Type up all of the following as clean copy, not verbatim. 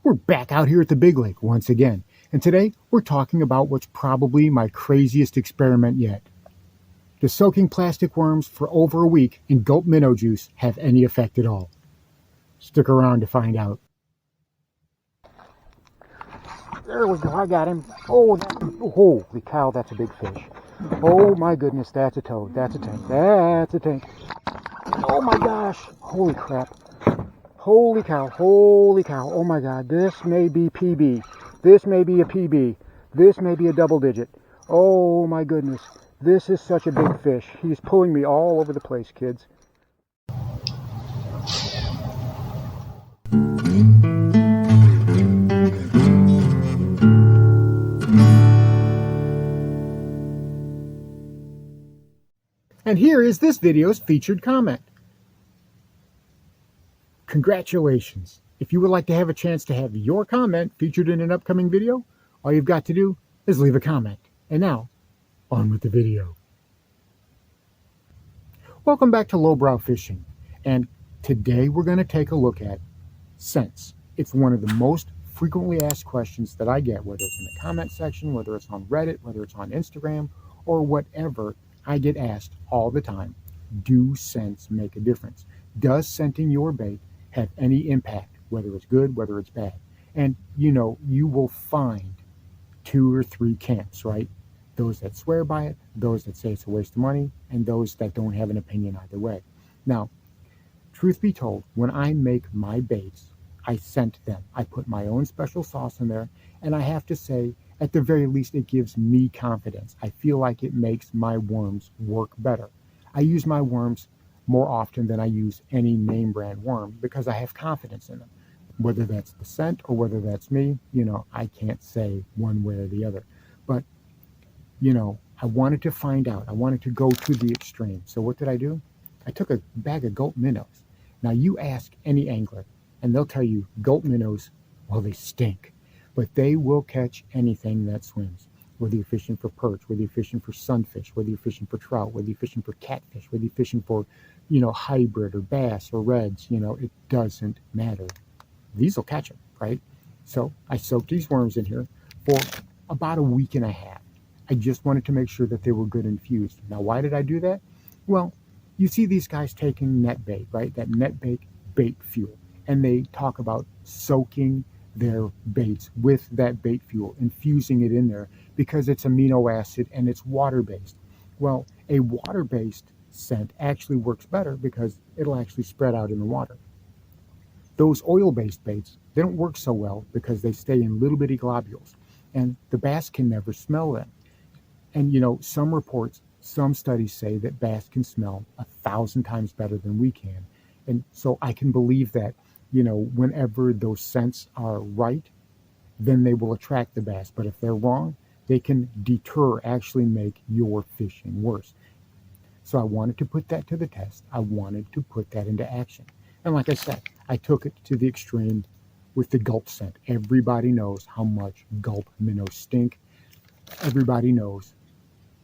We're back out here at the Big Lake once again, and today we're talking about what's probably my craziest experiment yet. Does soaking plastic worms for over a week in Gulp minnow juice have any effect at all? Stick around to find out. There we go, I got him. Oh, holy cow, that's a big fish. Oh my goodness, that's a toad, that's a tank, that's a tank. Oh my gosh, holy crap. Holy cow, oh my god, this may be PB, this may be a PB, this may be a double digit. Oh my goodness, this is such a big fish. He's pulling me all over the place, kids. And here is this video's featured comment. Congratulations! If you would like to have a chance to have your comment featured in an upcoming video, all you've got to do is leave a comment. And now, on with the video. Welcome back to Lowbrow Fishing, and today we're going to take a look at scents. It's one of the most frequently asked questions that I get, whether it's in the comment section, whether it's on Reddit, whether it's on Instagram, or whatever. I get asked all the time, do scents make a difference? Does scenting your bait have any impact, whether it's good, whether it's bad? And you will find 2 or 3 camps, right? Those that swear by it, those that say it's a waste of money, and those that don't have an opinion either way. Now, truth be told, when I make my baits, I scent them. I put my own special sauce in there, and I have to say, at the very least, it gives me confidence. I feel like it makes my worms work better. I use my worms more often than I use any name brand worm because I have confidence in them. Whether that's the scent or whether that's me, I can't say one way or the other. But, I wanted to find out. I wanted to go to the extreme. So what did I do? I took a bag of Gulp minnows. Now you ask any angler and they'll tell you Gulp minnows, well, they stink. But they will catch anything that swims. Whether you're fishing for perch, whether you're fishing for sunfish, whether you're fishing for trout, whether you're fishing for catfish, whether you're fishing for, hybrid or bass or reds, it doesn't matter. These will catch them, right? So I soaked these worms in here for about a week and a half. I just wanted to make sure that they were good infused. Now, why did I do that? Well, you see these guys taking net bait, right? That net bait fuel. And they talk about soaking their baits with that bait fuel, infusing it in there because it's amino acid and it's water-based. Well, a water-based scent actually works better because it'll actually spread out in the water. Those oil-based baits, they don't work so well because they stay in little bitty globules and the bass can never smell them. And some reports, some studies say that bass can smell 1,000 times better than we can. And so I can believe that whenever those scents are right, then they will attract the bass. But if they're wrong, they can deter, actually make your fishing worse. So I wanted to put that to the test. I wanted to put that into action. And like I said, I took it to the extreme with the Gulp scent. Everybody knows how much Gulp minnows stink. Everybody knows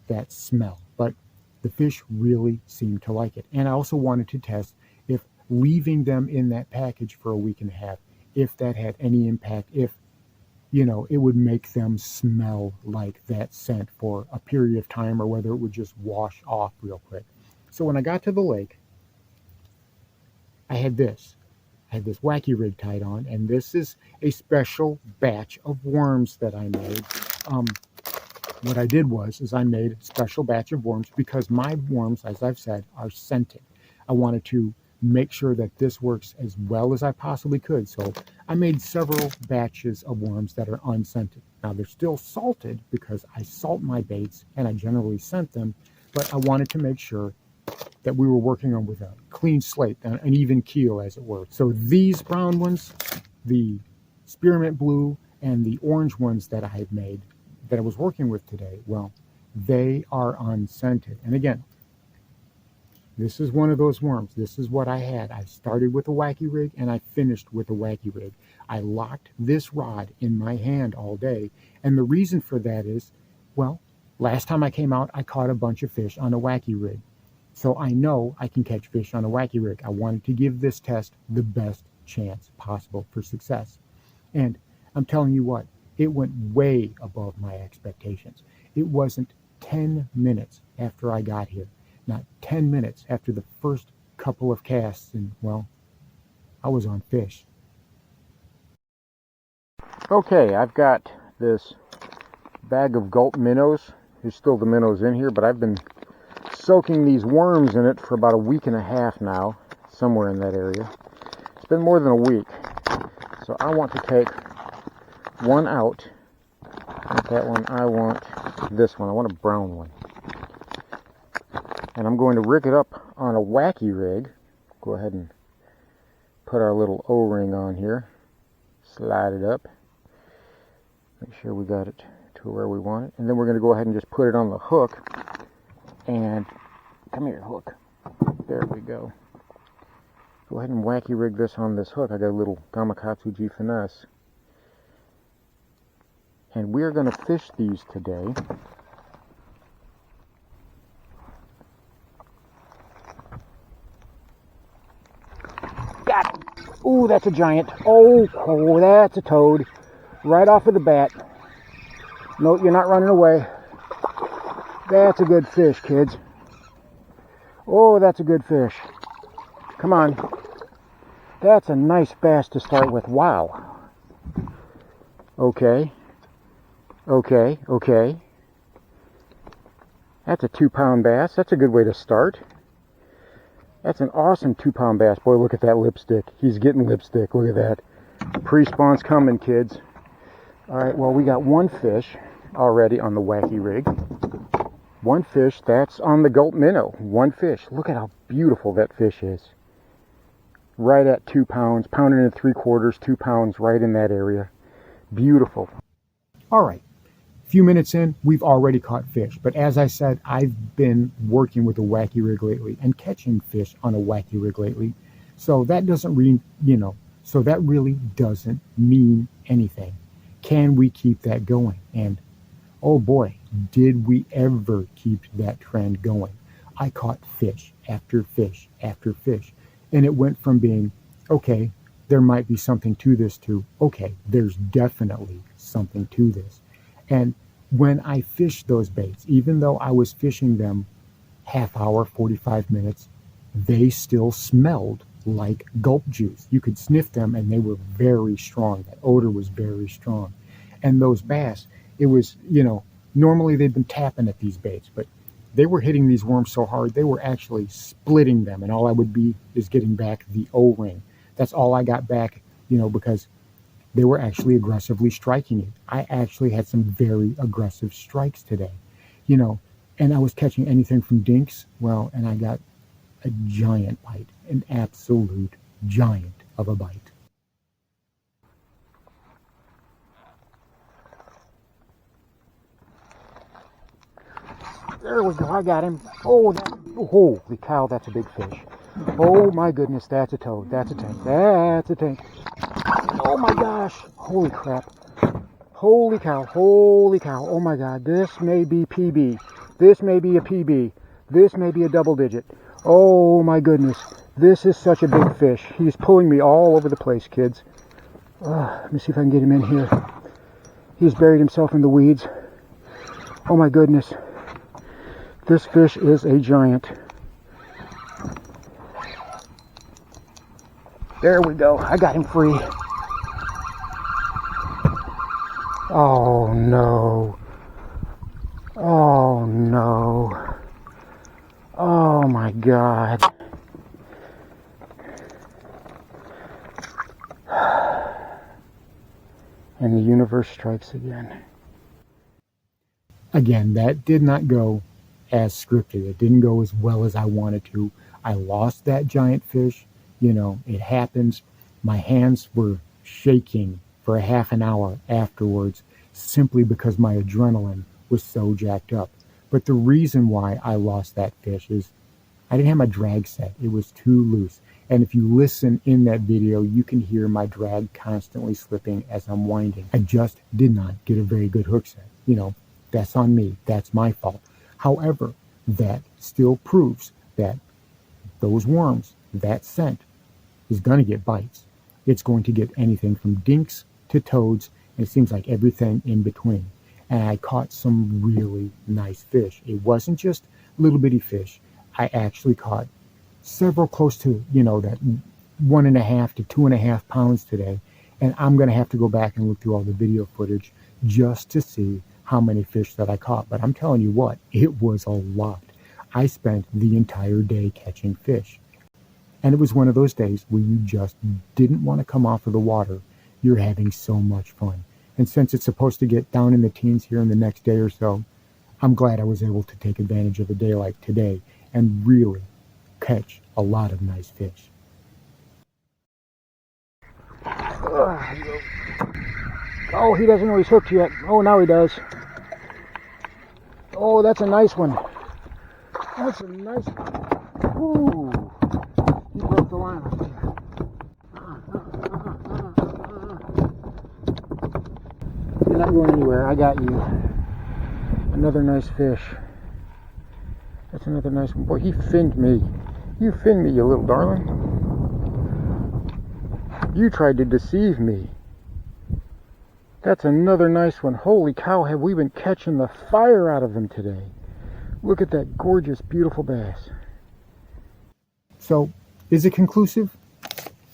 that smell. But the fish really seemed to like it. And I also wanted to test if leaving them in that package for a week and a half, if that had any impact, if it would make them smell like that scent for a period of time or whether it would just wash off real quick. So when I got to the lake, I had this wacky rig tied on, and this is a special batch of worms that I made. What I did was I made a special batch of worms because my worms, as I've said, are scented. I wanted to make sure that this works as well as I possibly could. So I made several batches of worms that are unscented. Now they're still salted because I salt my baits and I generally scent them, but I wanted to make sure that we were working on with a clean slate, an even keel as it were. So these brown ones, the spearmint blue, and the orange ones that I had made that I was working with today, well, they are unscented. And again, this is one of those worms. This is what I had. I started with a wacky rig and I finished with a wacky rig. I locked this rod in my hand all day. And the reason for that is, well, last time I came out, I caught a bunch of fish on a wacky rig. So I know I can catch fish on a wacky rig. I wanted to give this test the best chance possible for success. And I'm telling you what, it went way above my expectations. It wasn't 10 minutes after I got here, not 10 minutes after the first couple of casts, and well, I was on fish. Okay, I've got this bag of Gulp minnows. There's still the minnows in here, but I've been soaking these worms in it for about a week and a half now, somewhere in that area. It's been more than a week. So I want to take one out. Not that one. I want this one. I want a brown one. And I'm going to rig it up on a wacky rig. Go ahead and put our little O-ring on here. Slide it up. Make sure we got it to where we want it. And then we're going to go ahead and just put it on the hook. And come here, hook. There we go. Go ahead and wacky rig this on this hook. I got a little Gamakatsu G Finesse. And we're going to fish these today. Got him. Ooh, that's a giant. Oh, that's a toad. Right off of the bat. No, you're not running away. That's a good fish, kids. Oh, that's a good fish. Come on. That's a nice bass to start with. Wow. Okay. That's a 2-pound bass. That's a good way to start. That's an awesome 2-pound bass. Boy, look at that lipstick. He's getting lipstick. Look at that. Pre-spawn's coming, kids. All right, well, we got one fish already on the wacky rig. One fish, that's on the Gulp minnow. One fish. Look at how beautiful that fish is. Right at 2 pounds, pound and 3/4, 2 pounds, right in that area. Beautiful. All right. A few minutes in, we've already caught fish. But as I said, I've been working with a wacky rig lately and catching fish on a wacky rig lately. So that doesn't so that really doesn't mean anything. Can we keep that going? And oh boy, did we ever keep that trend going. I caught fish after fish after fish. And it went from being, okay, there might be something to this, to, okay, there's definitely something to this. And when I fished those baits, even though I was fishing them half hour, 45 minutes, they still smelled like Gulp juice. You could sniff them and they were very strong. That odor was very strong. And those bass, it was, normally they've been tapping at these baits, but they were hitting these worms so hard, they were actually splitting them. And all I would be is getting back the O-ring. That's all I got back, because they were actually aggressively striking it. I actually had some very aggressive strikes today, and I was catching anything from dinks. Well, and I got a giant bite, an absolute giant of a bite. There we go, I got him. Oh, holy cow, that's a big fish. Oh my goodness, that's a toad, that's a tank, that's a tank. Oh my gosh, holy crap. Holy cow, oh my god, this may be PB. This may be a PB. This may be a double digit. Oh my goodness, this is such a big fish. He's pulling me all over the place, kids. Let me see if I can get him in here. He's buried himself in the weeds. Oh my goodness. This fish is a giant. There we go. I got him free. Oh no. Oh no. Oh my god. And the universe strikes again. Again, that did not go as scripted. It didn't go as well as I wanted to. I lost that giant fish. It happens. My hands were shaking for a half an hour afterwards simply because my adrenaline was so jacked up. But the reason why I lost that fish is I didn't have my drag set. It was too loose. And if you listen in that video, you can hear my drag constantly slipping as I'm winding. I just did not get a very good hook set. That's on me. That's my fault. However, that still proves that those worms, that scent, is going to get bites. It's going to get anything from dinks to toads, and it seems like everything in between. And I caught some really nice fish. It wasn't just little bitty fish. I actually caught several close to, that 1.5 to 2.5 pounds today. And I'm going to have to go back and look through all the video footage just to see how many fish that I caught. But I'm telling you what, it was a lot. I spent the entire day catching fish. And it was one of those days where you just didn't want to come off of the water. You're having so much fun. And since it's supposed to get down in the teens here in the next day or so, I'm glad I was able to take advantage of a day like today and really catch a lot of nice fish. Oh, he doesn't know he's hooked yet. Oh, now he does. Oh, that's a nice one. That's a nice one. Ooh. He broke the line up there. You're not going anywhere. I got you. Another nice fish. That's another nice one. Boy, he finned me. You finned me, you little darling. You tried to deceive me. That's another nice one. Holy cow, have we been catching the fire out of them today. Look at that gorgeous, beautiful bass. So, is it conclusive?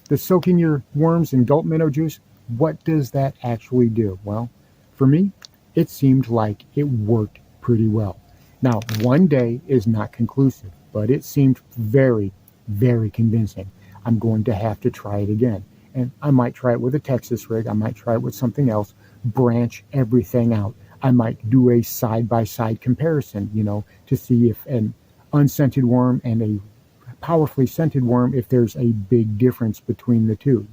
The soaking your worms in Gulp minnow juice, what does that actually do? Well, for me, it seemed like it worked pretty well. Now, one day is not conclusive, but it seemed very, very convincing. I'm going to have to try it again. And I might try it with a Texas rig. I might try it with something else. Branch everything out. I might do a side-by-side comparison, to see if an unscented worm and a powerfully scented worm, if there's a big difference between the two,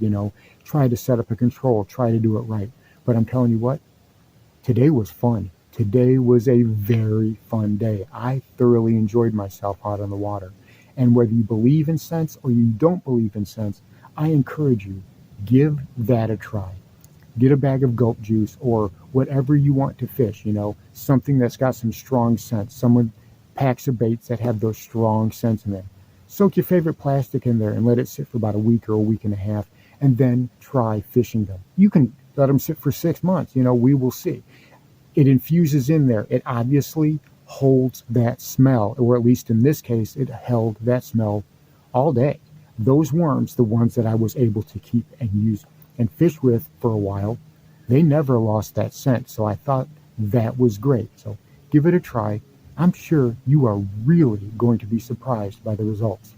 Try to set up a control. Try to do it right. But I'm telling you what, today was fun. Today was a very fun day. I thoroughly enjoyed myself out on the water. And whether you believe in scents or you don't believe in scents, I encourage you, give that a try. Get a bag of Gulp juice or whatever you want to fish, something that's got some strong scents. Someone packs of baits that have those strong scents in them. Soak your favorite plastic in there and let it sit for about a week or a week and a half, and then try fishing them. You can let them sit for 6 months, we will see. It infuses in there. It obviously holds that smell, or at least in this case, it held that smell all day. Those worms, the ones that I was able to keep and use and fish with for a while, they never lost that scent. So I thought that was great. So give it a try. I'm sure you are really going to be surprised by the results.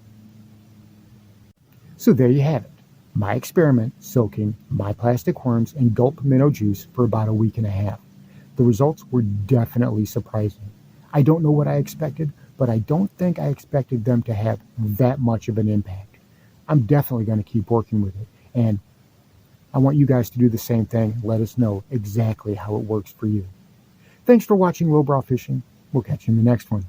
So there you have it. My experiment soaking my plastic worms in Gulp minnow juice for about a week and a half. The results were definitely surprising. I don't know what I expected, but I don't think I expected them to have that much of an impact. I'm definitely going to keep working with it. And I want you guys to do the same thing. Let us know exactly how it works for you. Thanks for watching Lowbrow Fishing. We'll catch you in the next one.